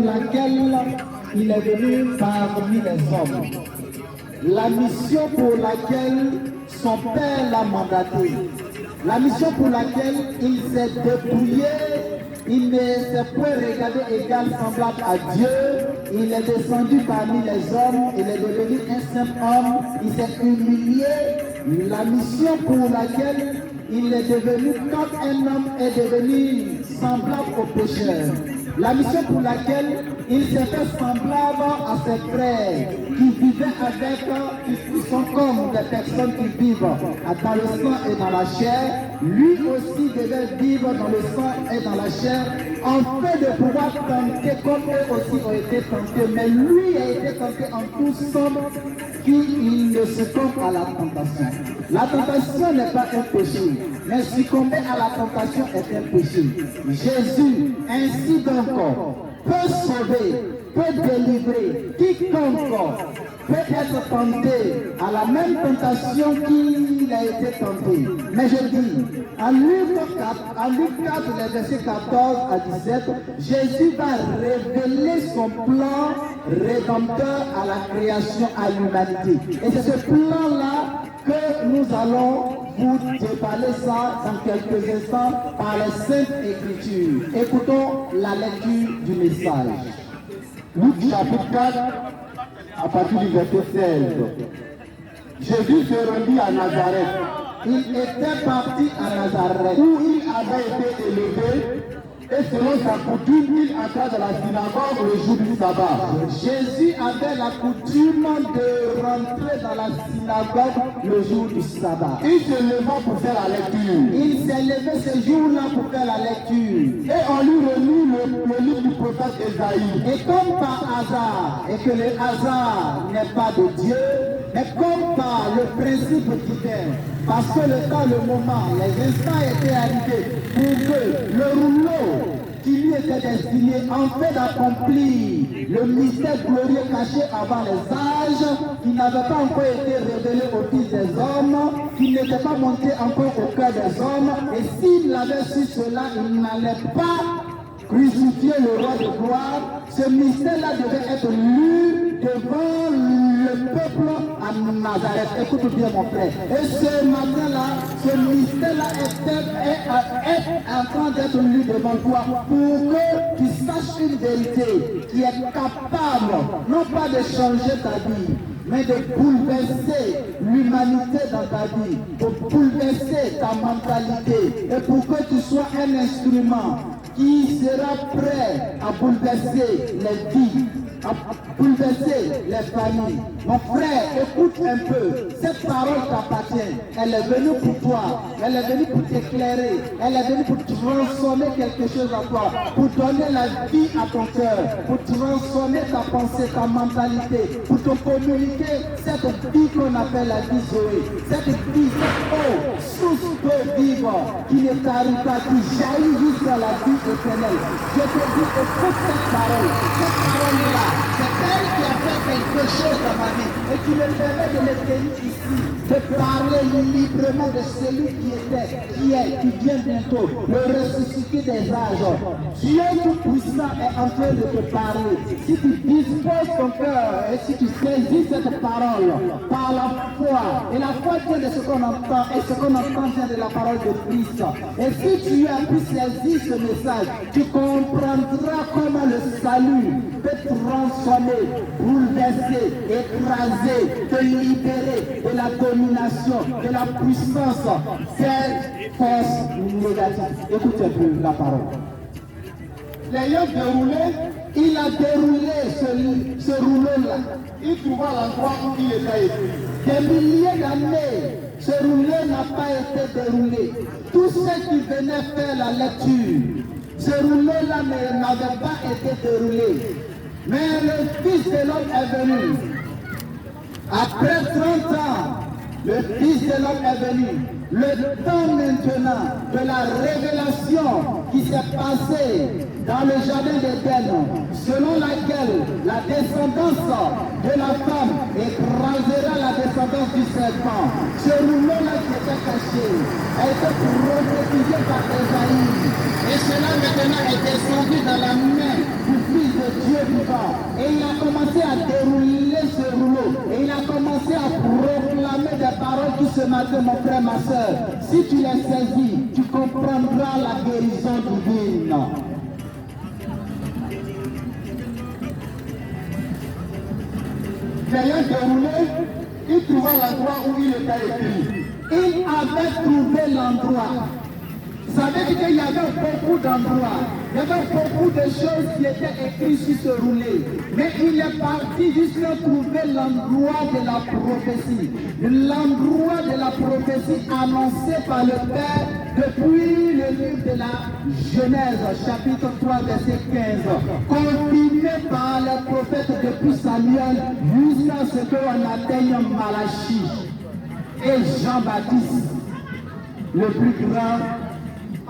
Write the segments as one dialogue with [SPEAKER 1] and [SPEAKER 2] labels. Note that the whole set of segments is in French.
[SPEAKER 1] laquelle il est venu parmi les hommes. La mission pour laquelle son père l'a mandaté. La mission pour laquelle il s'est dépouillé. Il ne s'est point regardé égal semblable à Dieu. Il est descendu parmi les hommes. Il est devenu un simple homme. Il s'est humilié. La mission pour laquelle il est devenu, quand un homme est devenu semblable au pécheur. La mission pour laquelle il s'est fait semblable à ses frères qui vivaient avec, qui sont comme des personnes qui vivent dans le sang et dans la chair. Lui aussi devait vivre dans le sang et dans la chair, en fait de pouvoir tenter comme eux aussi ont été tentés. Mais lui a été tenté en tout somme qu'il ne succombe à la tentation. La tentation n'est pas un péché, mais succomber à la tentation est un péché. Jésus, ainsi donc, peut sauver, peut délivrer quiconque peut être tenté à la même tentation qu'il a été tenté. Mais je dis, en Luc 4, les versets 14 à 17, Jésus va révéler son plan rédempteur à la création, à l'humanité. Et c'est ce plan-là que nous allons vous déballer ça dans quelques instants par les Saintes Écritures. Écoutons la lecture du message.
[SPEAKER 2] Luc chapitre 4, à partir du verset 16. Jésus se rendit à Nazareth.
[SPEAKER 1] Il était parti à Nazareth,
[SPEAKER 2] où il avait été élevé, et selon sa coutume, il entra dans la synagogue le jour du sabbat.
[SPEAKER 1] Jésus avait la coutume de rentrer dans la synagogue le jour du sabbat.
[SPEAKER 2] Il se leva pour faire la lecture.
[SPEAKER 1] Il s'est levé ce jour-là pour faire la lecture.
[SPEAKER 2] Et on lui remit le livre du prophète Ésaïe.
[SPEAKER 1] Et comme par hasard, et que le hasard n'est pas de Dieu, mais comme par le principe divin, parce que le temps, le moment, les instants étaient arrivés pour que le rouleau qui lui était destiné en fait d'accomplir le mystère glorieux caché avant les âges, qui n'avait pas encore été révélé aux fils des hommes, qui n'était pas monté encore au cœur des hommes, et s'il avait su cela, il n'allait pas crucifier le roi de gloire. Ce mystère-là devait être lu devant le peuple à Nazareth. Écoute bien mon frère. Et ce matin-là, ce mystère-là est en train d'être lu devant toi pour que tu saches une vérité qui est capable, non pas de changer ta vie, mais de bouleverser l'humanité dans ta vie, de bouleverser ta mentalité, et pour que tu sois un instrument qui sera prêt à bouleverser les vies, à bouleverser les familles. Mon frère, écoute un peu, cette parole t'appartient, elle est venue pour toi, elle est venue pour t'éclairer, elle est venue pour transformer quelque chose en toi, pour donner la vie à ton cœur, pour transformer ta pensée, ta mentalité, pour te communiquer cette vie qu'on appelle la vie Zoé, cette vie, cette eau, source d'eau vive, qui ne t'arrive pas, qui jaillit jusqu'à la vie éternelle. Je te dis, écoute cette parole-là, c'est elle qui a fait quelque chose dans ma vie, et qui me permet de me tenir ici, de parler librement de celui qui était, qui est, qui vient bientôt, le ressuscité des âges. Dieu Tout-Puissant est en train de te parler. Si tu disposes ton cœur et si tu saisis cette parole par la foi, et la foi vient de ce qu'on entend, et ce qu'on entend vient de la parole de Christ. Et si tu as pu saisir ce message, tu comprendras comment le salut peut transformer, bouleverser, écraser, te libérer de la domination, de la puissance, cette force négative. Écoutez un peu la parole.
[SPEAKER 2] L'ayant déroulé,
[SPEAKER 1] il a déroulé ce rouleau-là.
[SPEAKER 2] il trouva l'endroit où il était écrit.
[SPEAKER 1] Des milliers d'années, ce rouleau n'a pas été déroulé. Tous ceux qui venaient faire la lecture, ce rouleau-là n'avait pas été déroulé. Mais le Fils de l'homme est venu. Après 30 ans, le Fils de l'homme est venu. Le temps maintenant de la révélation qui s'est passée dans le jardin d'Éden, selon laquelle la descendance de la femme écrasera la descendance du serpent. Ce rouleau-là qui était caché a été prophétisé par Ésaïe. Et cela maintenant est descendu dans la main du Fils de Dieu à dérouler ce rouleau et il a commencé à proclamer des paroles tout ce matin, mon frère, ma soeur. Si tu les saisis, tu comprendras la guérison divine.
[SPEAKER 2] Ayant déroulé, il trouva l'endroit où il était écrit.
[SPEAKER 1] Il avait trouvé l'endroit. Ça veut dire qu'il y avait beaucoup d'endroits. Il y avait beaucoup de choses qui étaient écrites sur ce roulet. Mais il est parti jusqu'à trouver l'endroit de la prophétie. L'endroit de la prophétie annoncé par le Père depuis le livre de la Genèse, chapitre 3, verset 15. Confirmé par les prophètes depuis Samuel jusqu'à ce qu'on atteigne Malachie. Et Jean-Baptiste, le plus grand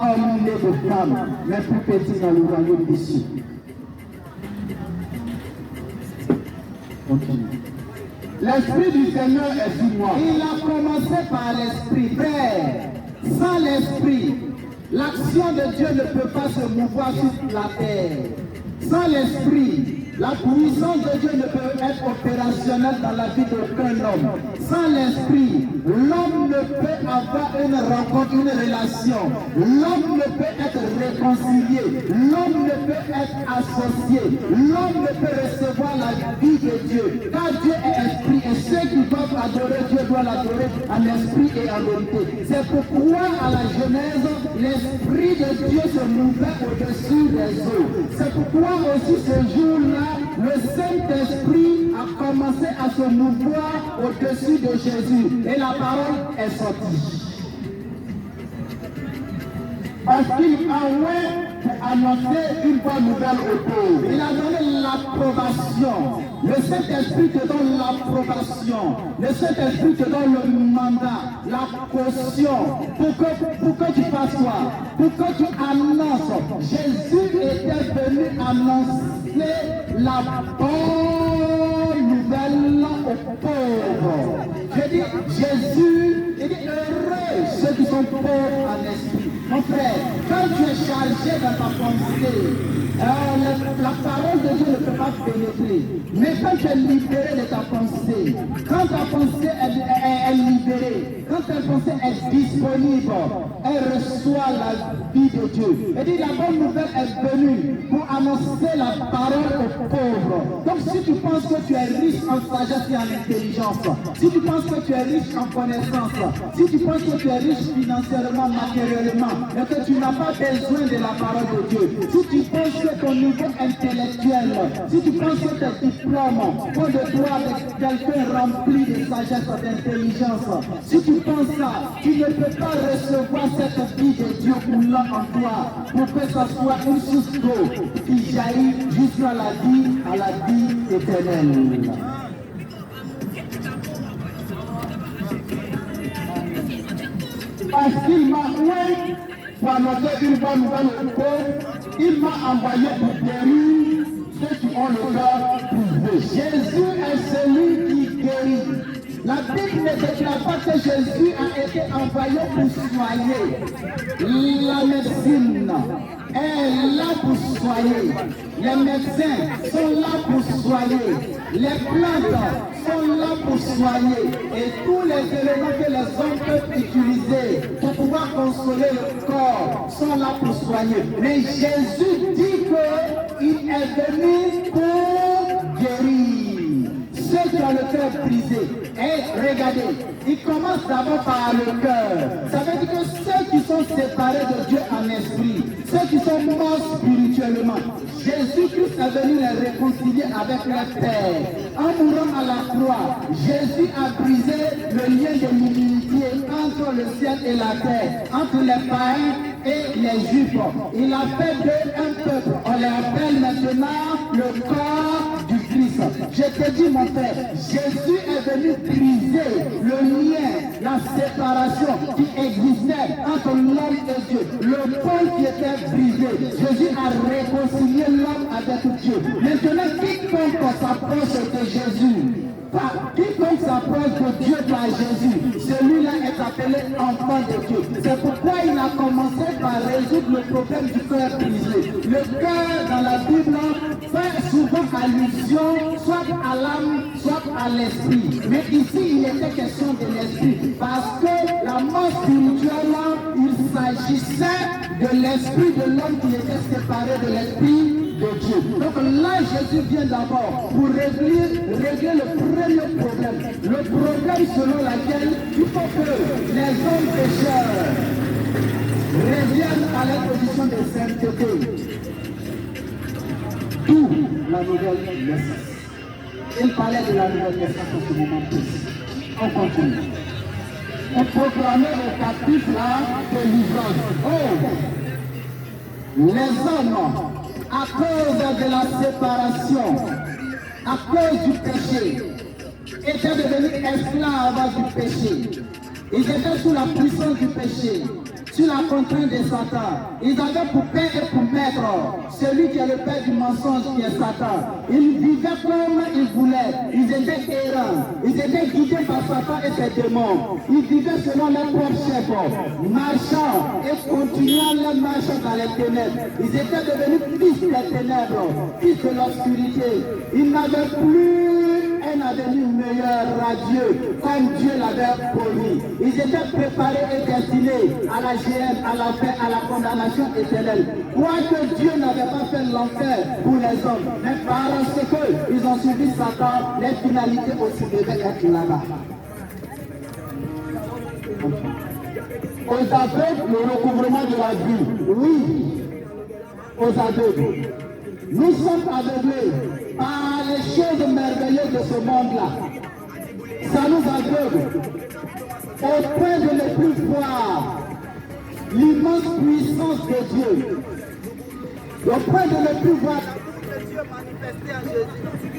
[SPEAKER 1] homme né de femme, mais plus petit dans le royaume des cieux.
[SPEAKER 2] Continue. L'Esprit du Seigneur est sur moi.
[SPEAKER 1] Il a commencé par l'Esprit. Frère, sans l'Esprit, l'action de Dieu ne peut pas se mouvoir sur la terre. Sans l'Esprit, la puissance de Dieu ne peut être opérationnelle dans la vie d'aucun homme. Sans l'Esprit, l'homme ne peut avoir une rencontre, une relation. L'homme ne peut être réconcilié. L'homme ne peut être associé. L'homme ne peut recevoir la vie de Dieu. Car Dieu est esprit et ceux qui doivent adorer Dieu doivent l'adorer en esprit et en vérité. C'est pourquoi à la Genèse, l'Esprit de Dieu se mouvait au-dessus des eaux. C'est pourquoi aussi ce jour-là, le Saint-Esprit a commencé à se mouvoir au-dessus de Jésus et la parole est sortie.
[SPEAKER 2] Parce qu'il a oué pour annoncer une bonne nouvelle au pauvre.
[SPEAKER 1] Il a donné l'approbation. Le Saint-Esprit te donne l'approbation. Le Saint-Esprit te donne le mandat, la caution. Pour que tu fasses quoi? Pour que tu annonces. Jésus était venu annoncer la bonne nouvelle aux pauvres. Je dis, Jésus, il dit heureux ceux qui sont pauvres en esprit. Mon frère, quand tu es chargé dans ta pensée, la parole de Dieu ne peut pas pénétrer. Mais quand tu es libéré de ta pensée, quand ta pensée est libérée, quand ta pensée est disponible, elle reçoit la vie de Dieu. Et dit, la bonne nouvelle est venue pour annoncer la parole aux pauvres. Donc si tu penses que tu es riche en sagesse et en intelligence, si tu penses que tu es riche en connaissance, si tu penses que tu es riche financièrement, matériellement, mais que tu n'as pas besoin de la parole de Dieu, si tu penses que ton niveau intellectuel, si tu penses que tes diplômes font de toi quelqu'un rempli de sagesse et d'intelligence, si tu penses ça, tu ne peux pas recevoir cette vie de Dieu coulant en toi pour que ce soit une source d'eau qui jaillit jusqu'à la vie éternelle.
[SPEAKER 2] Parce qu'il m'a oué pour annoncer une bonne nouvelle au pauvre, il m'a envoyé pour guérir ceux qui ont le cœur brisé.
[SPEAKER 1] Jésus est celui qui guérit. La Bible ne déclare pas que Jésus a été envoyé pour soigner. La médecine est là pour soigner. Les médecins sont là pour soigner. Les plantes sont là pour soigner. Et tous les éléments que les hommes peuvent utiliser pour pouvoir consoler le corps sont là pour soigner. Mais Jésus dit qu'il est venu pour guérir ceux qui ont le cœur brisé. Et regardez, il commence d'abord par le cœur. Ça veut dire que ceux qui sont séparés de Dieu en esprit, ceux qui sont morts spirituellement, Jésus-Christ est venu les réconcilier avec le Père. En mourant à la croix, Jésus a brisé le lien de l'humilité entre le ciel et la terre, entre les païens et les juifs. Il a fait d'eux un peuple. On les appelle maintenant le corps du Christ. Je te dis, mon frère, Jésus est venu briser le lien, la séparation qui existait entre l'homme et Dieu. Le pôle qui était brisé, Jésus a réconcilié l'homme avec Dieu. Maintenant, quiconque s'approche de Jésus, quiconque s'approche de Dieu par Jésus, celui-là est appelé enfant de Dieu. C'est pourquoi il a commencé par résoudre le problème du cœur brisé. Le cœur dans la Bible fait souvent allusion soit à l'âme, soit à l'esprit. Mais ici, il était question de l'esprit. Parce que la mort spirituelle, il s'agissait de l'esprit de l'homme qui était séparé de l'esprit de Dieu. Donc là, Jésus vient d'abord pour régler le premier problème. Le problème selon lequel il faut que les hommes pécheurs reviennent à la position de sainteté. D'où la nouvelle naissance. Il parlait de la nouvelle naissance en ce moment précis. On continue.
[SPEAKER 2] On proclamait au captif la délivrance.
[SPEAKER 1] Oh! Les hommes, à cause de la séparation, à cause du péché, étaient devenus esclaves du péché. Ils étaient sous la puissance du péché, sous la contrainte de Satan. Ils avaient pour père et pour maître celui qui est le père du mensonge, qui est Satan. Ils vivaient comme ils voulaient. Ils étaient errants. Ils étaient guidés par Satan et ses démons. Ils vivaient selon leur propre chef, marchant et continuant leur marche dans les ténèbres. Ils étaient devenus fils des ténèbres, fils de l'obscurité. Ils n'avaient plus un avenir meilleur, radieux, comme Dieu l'avait promis. Ils étaient préparés et destinés à la géhenne, à la paix, à la condamnation éternelle. Quoique Dieu n'avait pas fait l'enfer pour les hommes, mais parce qu'ils ont suivi Satan, les finalités aussi devaient être là-bas.
[SPEAKER 2] Aux aveugles, le recouvrement de la vie.
[SPEAKER 1] Oui, aux aveugles. Nous sommes aveuglés par les choses merveilleuses de ce monde-là. Ça nous aveugle au point de ne plus voir l'immense puissance de Dieu. Au point de ne plus voir Dieu manifesté en Jésus.